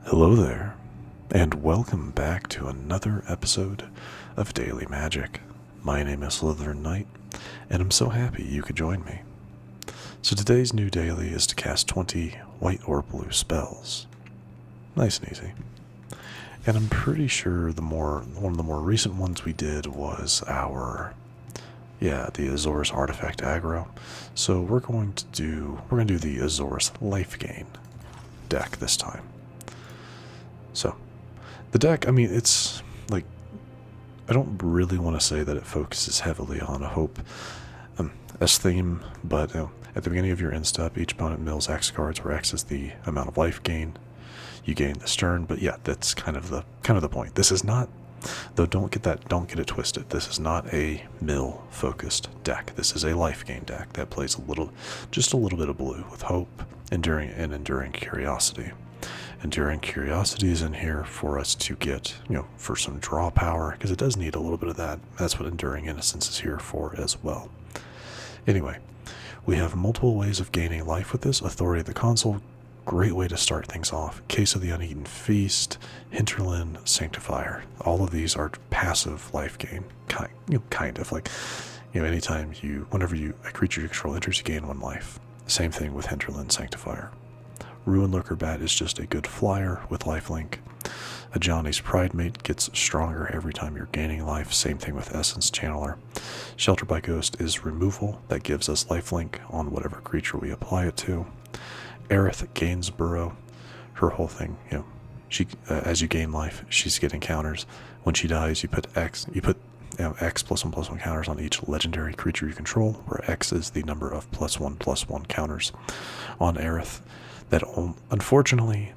Hello there, and welcome back to another episode of Daily Magic. My name is SlytherinKnight, and I'm so happy you could join me. So today's new daily is to cast 20 white or blue spells. Nice and easy. And I'm pretty sure one of the more recent ones we did was the Azorius Artifact Aggro. So we're going to do the Azorius LifeGain deck this time. So, the deck, I mean, it's, like, I don't really want to say that it focuses heavily on a Hope Estheim, but at the beginning of your end step, each opponent mills X cards, where X is the amount of life gain. You gain this turn, but yeah, that's kind of the point. This is not, though don't get it twisted, this is not a mill-focused deck. This is a life gain deck that plays just a little bit of blue with Hope, Enduring Curiosity. Enduring Curiosity is in here for us to get, for some draw power, because it does need a little bit of that. That's what Enduring Innocence is here for as well. Anyway, we have multiple ways of gaining life with this. Authority of the Consul, great way to start things off. Case of the Uneaten Feast, Hinterland Sanctifier. All of these are passive life gain, kind of like, anytime whenever a creature you control enters, you gain 1 life. Same thing with Hinterland Sanctifier. Ruin-Lurker Bat is just a good flyer with lifelink. Ajani's Pridemate gets stronger every time you're gaining life. Same thing with Essence Channeler. Shelter by Ghost is removal that gives us lifelink on whatever creature we apply it to. Aerith Gainsborough, her whole thing, she as you gain life, she's getting counters. When she dies, you put X +1/+1 counters on each legendary creature you control, where X is the number of +1/+1 counters on Aerith. That unfortunately,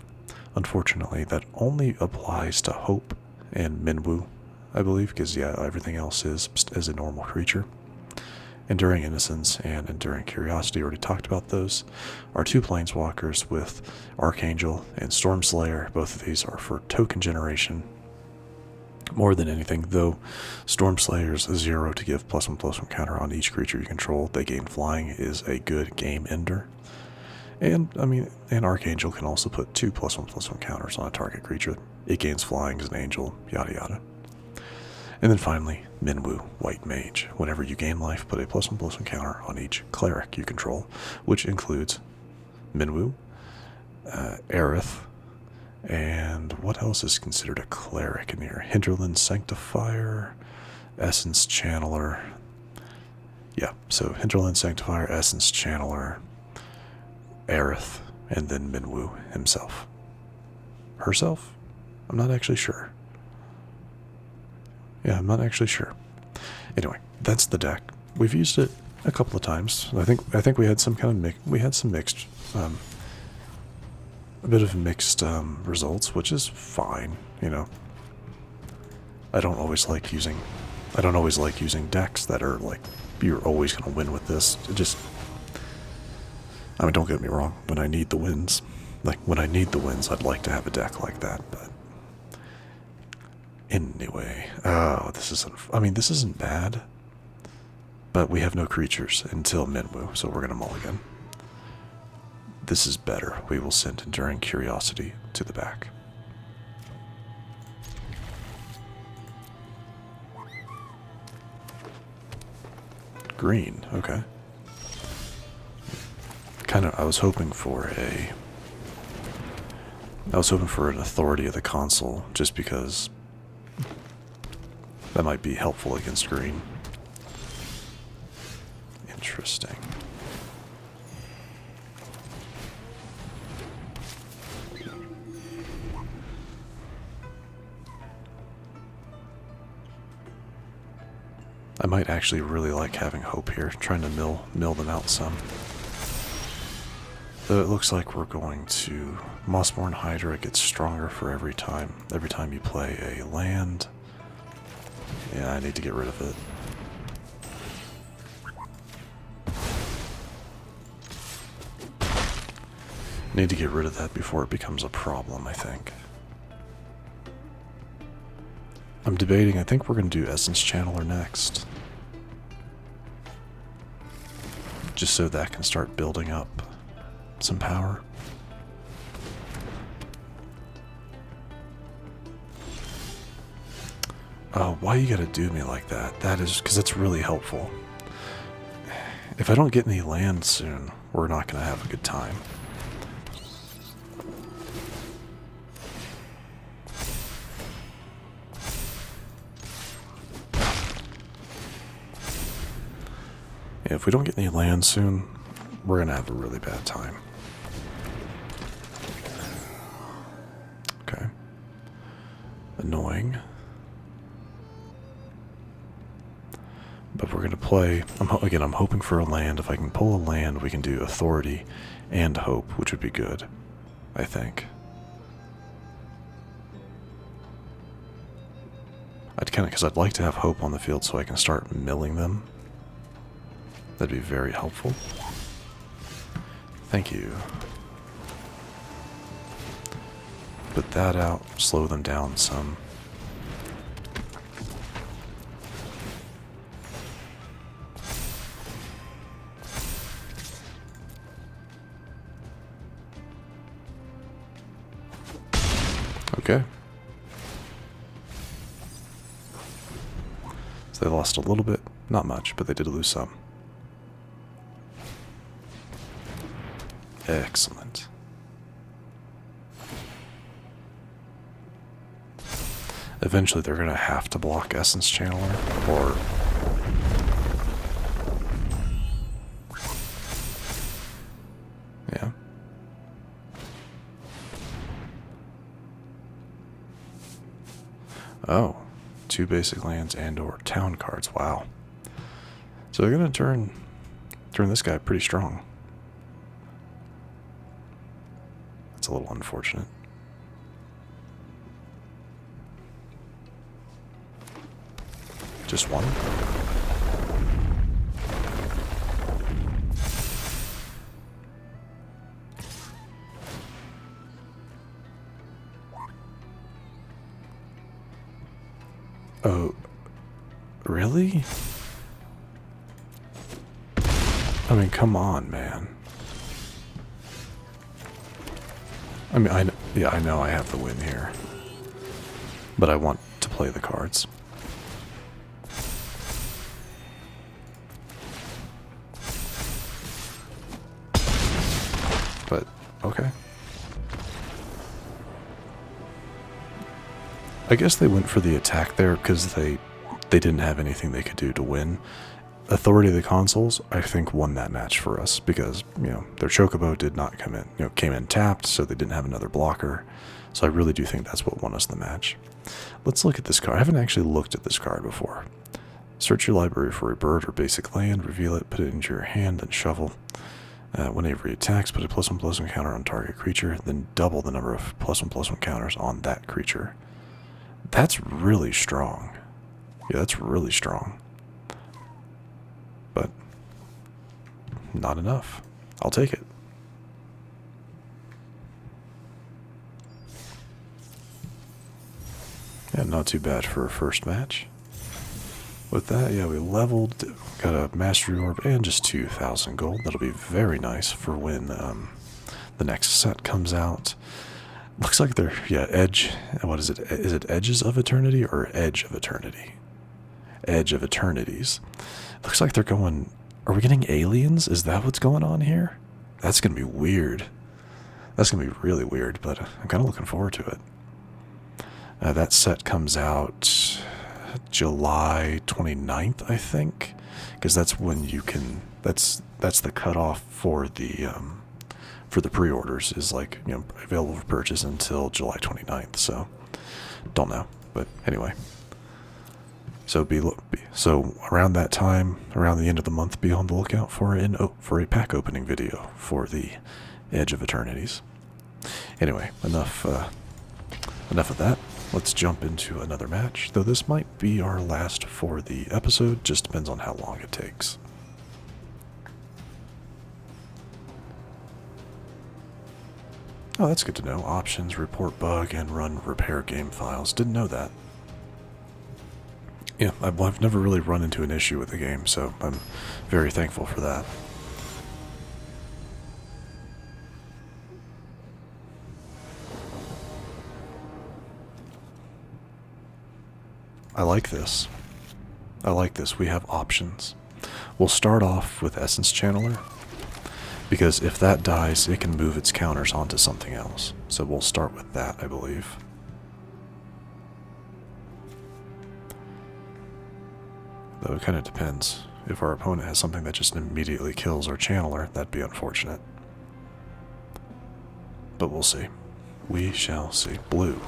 that only applies to Hope and Minwu, I believe, because everything else is as a normal creature. Enduring Innocence and Enduring Curiosity, already talked about those, are 2 planeswalkers with Archangel and Stormslayer. Both of these are for token generation. More than anything, though, Stormslayer's 0 to give +1/+1 counter on each creature you control. They gain flying is a good game ender. And Archangel can also put 2 +1/+1 counters on a target creature. It gains flying as an angel, yada yada. And then finally, Minwu, White Mage. Whenever you gain life, put a +1/+1 counter on each cleric you control, which includes Minwu, Aerith, and what else is considered a cleric in here? Hinterland Sanctifier, Essence Channeler. Yeah, so Hinterland Sanctifier, Essence Channeler, Aerith, and then Minwu himself. Herself? I'm not actually sure. Yeah, I'm not actually sure. Anyway, that's the deck. We've used it a couple of times. I think we had some kind of mixed, a bit of mixed results, which is fine. I don't always like using decks that are like you're always gonna win with this. Don't get me wrong, when I need the wins, I'd like to have a deck like that, but anyway, this isn't bad, but we have no creatures until Minwu, so we're gonna mulligan. This is better. We will send Enduring Curiosity to the back. Green, okay. I was hoping for an Authority of the Consul, just because that might be helpful against green. Interesting. I might actually really like having Hope here, trying to mill them out some. Though it looks like we're going to Mossborn Hydra gets stronger for every time you play a land. Yeah, I need to get rid of it. Need to get rid of that before it becomes a problem, I think. I'm debating, I think we're going to do Essence Channeler next. Just so that can start building up some power. Why you gotta do me like that? That is because it's really helpful. If I don't get any land soon, we're not gonna have a good time. Yeah, if we don't get any land soon, we're gonna have a really bad time. Okay. Annoying. But we're going to play, again, I'm hoping for a land. If I can pull a land, we can do Authority and Hope, which would be good, I think. Because I'd like to have Hope on the field so I can start milling them. That'd be very helpful. Thank you. Put that out, slow them down some. Okay. So they lost a little bit, not much, but they did lose some. Excellent. Eventually they're going to have to block Essence Channeler, or... yeah. Oh, 2 basic lands and or town cards. Wow. So they're going to turn this guy pretty strong. That's a little unfortunate. Just one? Oh, really? I mean, come on, man. I mean, I know I have the win here, but I want to play the cards. But, okay. I guess they went for the attack there because they didn't have anything they could do to win. Authority of the Consuls, I think, won that match for us because, their Chocobo did not come in, came in tapped, so they didn't have another blocker. So I really do think that's what won us the match. Let's look at this card. I haven't actually looked at this card before. Search your library for a bird or basic land, reveal it, put it into your hand, then shuffle. Whenever he attacks, put a +1/+1 counter on target creature, then double the number of +1/+1 counters on that creature. That's really strong. Yeah, that's really strong. But not enough. I'll take it. Yeah, not too bad for a first match. With that, yeah, we leveled, got a Mastery Orb, and just 2,000 gold. That'll be very nice for when the next set comes out. Looks like they're, Edge, what is it? Is it Edges of Eternity or Edge of Eternity? Edge of Eternities. Looks like they're going, are we getting aliens? Is that what's going on here? That's going to be weird. That's going to be really weird, but I'm kind of looking forward to it. That set comes out July 29th, I think, because that's when you can, that's the cutoff for the pre-orders is available for purchase until July 29th, so don't know, but anyway. So so around that time, around the end of the month, be on the lookout for a pack opening video for the Edge of Eternities. Anyway, enough of that. Let's jump into another match, though this might be our last for the episode, just depends on how long it takes. Oh, that's good to know. Options, report bug, and run repair game files. Didn't know that. Yeah, I've never really run into an issue with the game, so I'm very thankful for that. I like this. I like this. We have options. We'll start off with Essence Channeler, because if that dies, it can move its counters onto something else. So we'll start with that, I believe. Though it kind of depends. If our opponent has something that just immediately kills our Channeler, that'd be unfortunate. But we'll see. We shall see. Blue.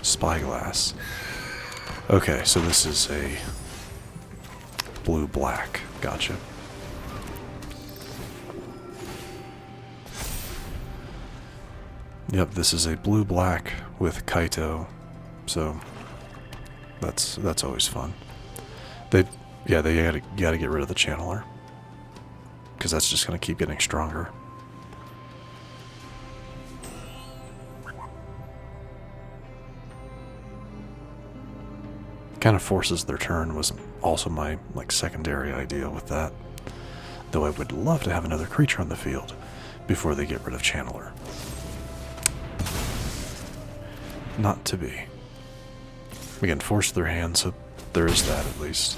Spyglass. Okay, so this is a blue-black. Gotcha. Yep, this is a blue-black with Kaito, so that's always fun. They gotta get rid of the Channeler, because that's just gonna keep getting stronger. Kind of forces their turn was also my secondary idea with that. Though I would love to have another creature on the field before they get rid of Channeler. Not to be. Again, force their hand, so there is that at least.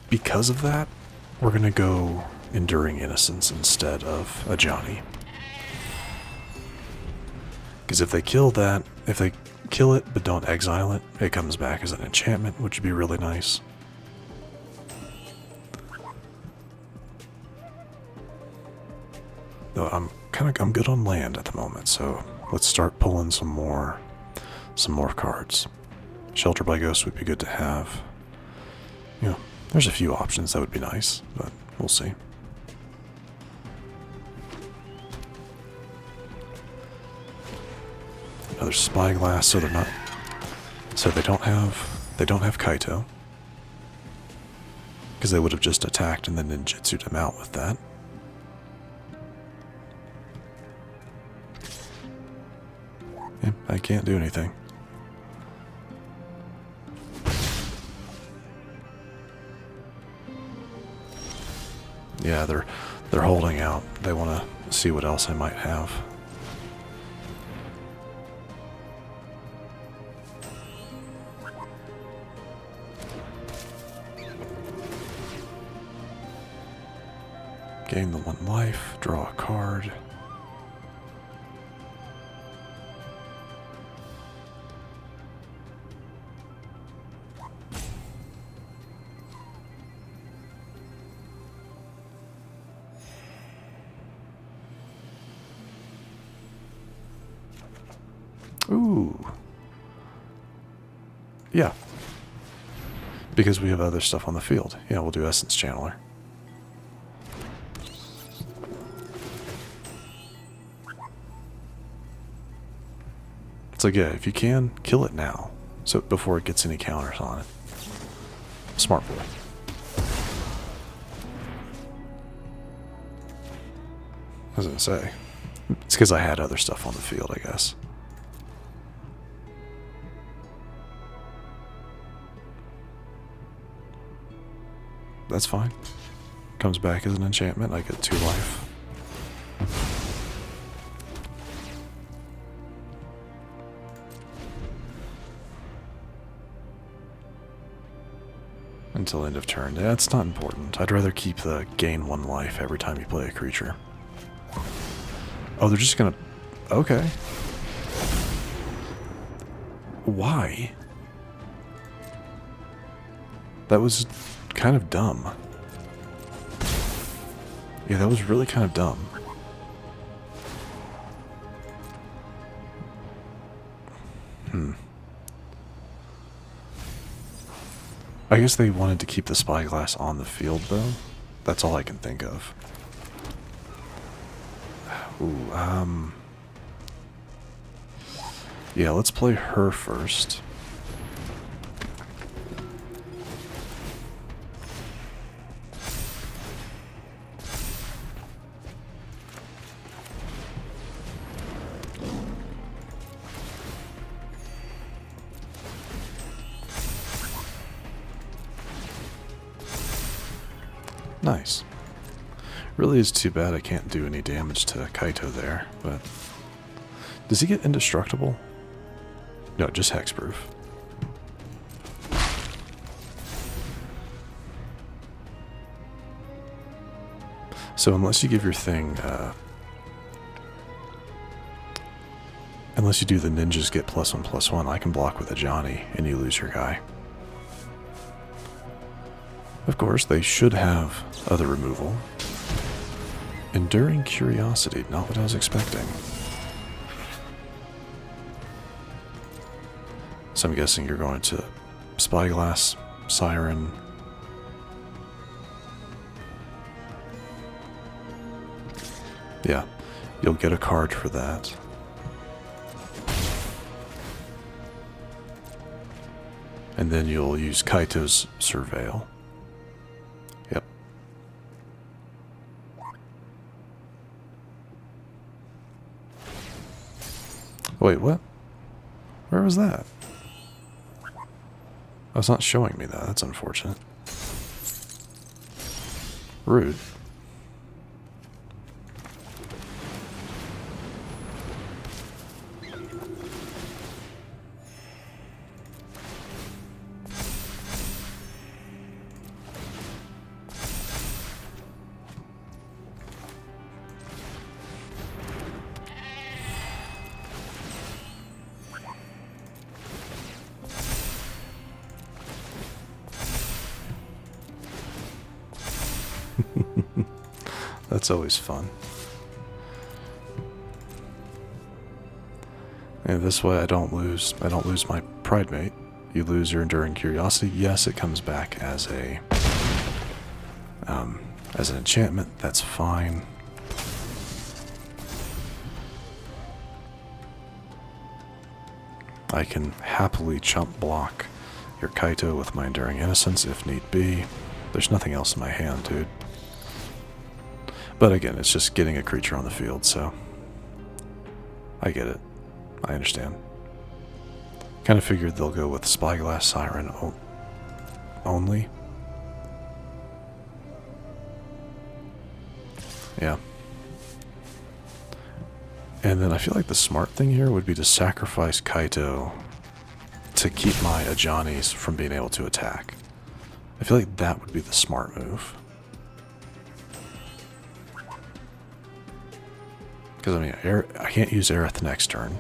Because of that, we're going to go Enduring Innocence instead of Ajani. Because if they kill that, if they kill it but don't exile it, it comes back as an enchantment, which would be really nice. Though I'm good on land at the moment, so let's start pulling some more cards. Shelter by Ghost would be good to have. You know, there's a few options that would be nice, but we'll see. Another Spyglass, so they're not. So they don't have Kaito, because they would have just attacked and then ninjutsu'd him out with that. Yeah, I can't do anything. Yeah, they're holding out. They want to see what else I might have. Gain the 1 life, draw a card. Ooh. Yeah. Because we have other stuff on the field. Yeah, we'll do Essence Channeler. It's like, yeah, if you can, kill it now. So before it gets any counters on it. Smart boy. I was gonna say. It's because I had other stuff on the field, I guess. That's fine. Comes back as an enchantment. I get 2 life. Until end of turn. Yeah, it's not important. I'd rather keep the gain 1 life every time you play a creature. Oh, they're just gonna... Okay. Why? That was kind of dumb. Yeah, that was really kind of dumb. I guess they wanted to keep the Spyglass on the field, though. That's all I can think of. Ooh, yeah, let's play her first. Nice. Really is too bad I can't do any damage to Kaito there, but... Does he get indestructible? No, just hexproof. So unless you give your thing, unless you do the ninjas get +1/+1, I can block with Ajani and you lose your guy. Of course, they should have other removal. Enduring Curiosity, not what I was expecting. So I'm guessing you're going to Spyglass, Siren. Yeah, you'll get a card for that. And then you'll use Kaito's Surveil. Yep. Wait, what? Where was that? Oh, it's not showing me that. That's unfortunate. Rude. That's always fun. And this way I don't lose my Pridemate. You lose your Enduring Curiosity. Yes, it comes back as a as an enchantment. That's fine. I can happily chump block your Kaito with my Enduring Innocence if need be. There's nothing else in my hand, dude. But again, it's just getting a creature on the field, so I get it. I understand. Kind of figured they'll go with Spyglass Siren only. Yeah. And then I feel like the smart thing here would be to sacrifice Kaito to keep my Ajanis from being able to attack. I feel like that would be the smart move. Because, I mean, I can't use Aerith next turn.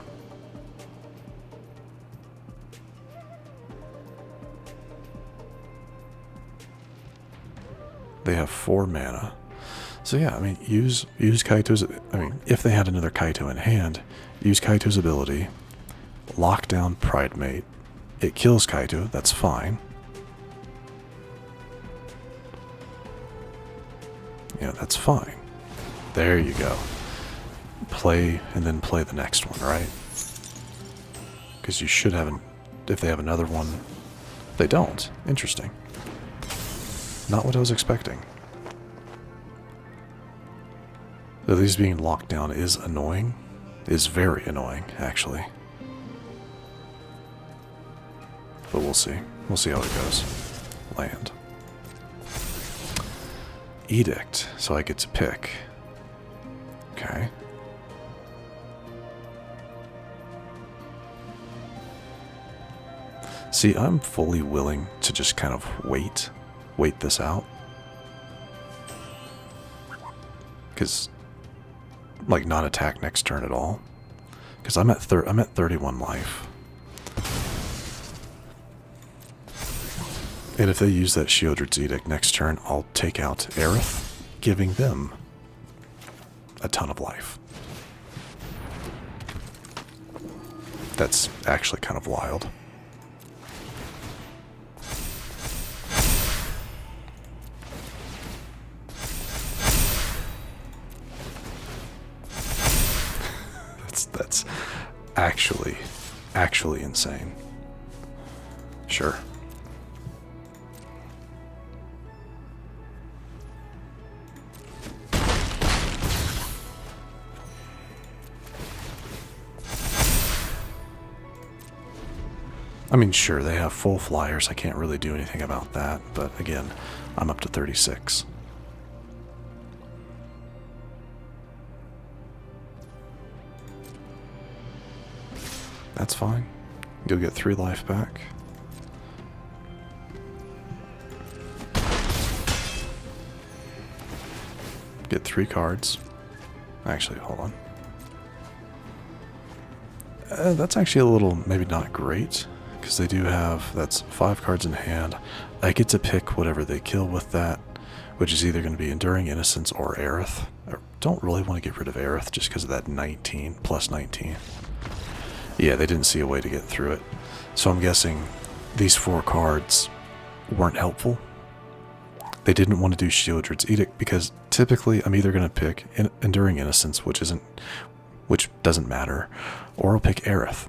They have 4 mana. So yeah, I mean, use Kaito's... I mean, if they had another Kaito in hand, use Kaito's ability, lock down Pridemate. It kills Kaito, that's fine. Yeah, that's fine. There you go. Play, and then play the next one, right? Because you should have if they have another one. They don't. Interesting. Not what I was expecting. Though these being locked down is annoying. Is very annoying, actually. But we'll see. We'll see how it goes. Land. Edict, so I get to pick. Okay. See, I'm fully willing to just kind of wait this out. Because, like, not attack next turn at all. Because I'm at 31 life. And if they use that Sheoldred's Edict next turn, I'll take out Aerith, giving them a ton of life. That's actually kind of wild. That's actually insane. Sure. I mean, sure, they have full flyers. I can't really do anything about that. But again, I'm up to 36. That's fine. You'll get 3 life back. get 3 cards. Actually, hold on. That's actually a little, maybe not great, because they do have, that's 5 cards in hand. I get to pick whatever they kill with that, which is either going to be Enduring Innocence or Aerith. I don't really want to get rid of Aerith just because of that 19, plus 19. Yeah, they didn't see a way to get through it. So I'm guessing these 4 cards weren't helpful. They didn't want to do Shieldred's Edict because typically I'm either going to pick Enduring Innocence, which doesn't matter, or I'll pick Aerith.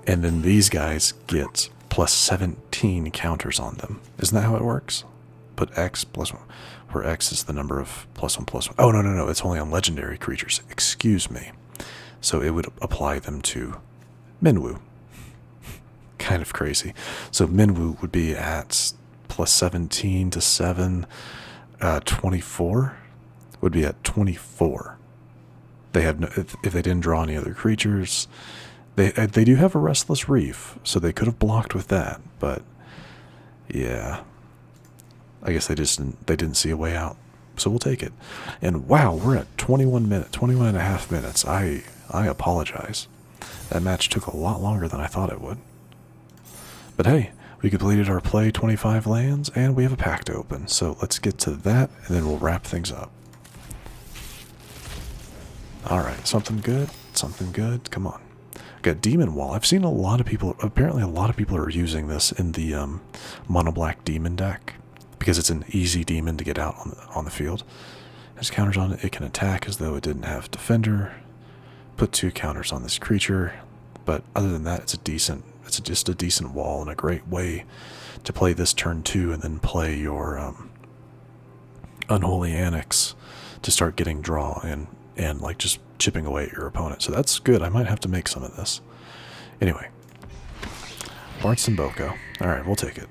And then these guys get plus 17 counters on them. Isn't that how it works? Put X plus 1, where X is the number of +1/+1. Oh, no, it's only on legendary creatures. Excuse me. So it would apply them to Minwu. Kind of crazy. So Minwu would be at plus 17 to 7, 24 would be at 24. They have no, if they didn't draw any other creatures, they do have a Restless Reef, so they could have blocked with that, but yeah, I guess they didn't see a way out, so we'll take it. And wow, we're at 21 and a half minutes. I apologize. That match took a lot longer than I thought it would. But hey, we completed our play 25 lands, and we have a pack to open, so let's get to that, and then we'll wrap things up. Alright, something good, come on. Got Demon Wall. I've seen a lot of people, apparently a lot of people are using this in the mono black demon deck, because it's an easy demon to get out on the field. It has counters on it, it can attack as though it didn't have defender, put 2 counters on this creature, but other than that, it's just a decent wall and a great way to play this turn 2 and then play your Unholy Annex to start getting draw and like just chipping away at your opponent. So that's good. I might have to make some of this. Anyway, Bart Simboko. Alright, we'll take it.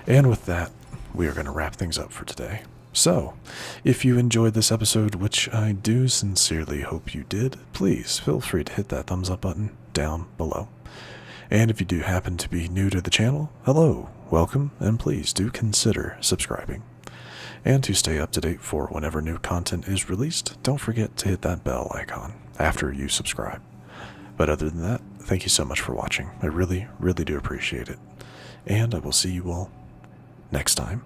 And with that, we are going to wrap things up for today. So, if you enjoyed this episode, which I do sincerely hope you did, please feel free to hit that thumbs up button down below. And if you do happen to be new to the channel, hello, welcome, and please do consider subscribing. And to stay up to date for whenever new content is released, don't forget to hit that bell icon after you subscribe. But other than that, thank you so much for watching. I really, really do appreciate it. And I will see you all next time.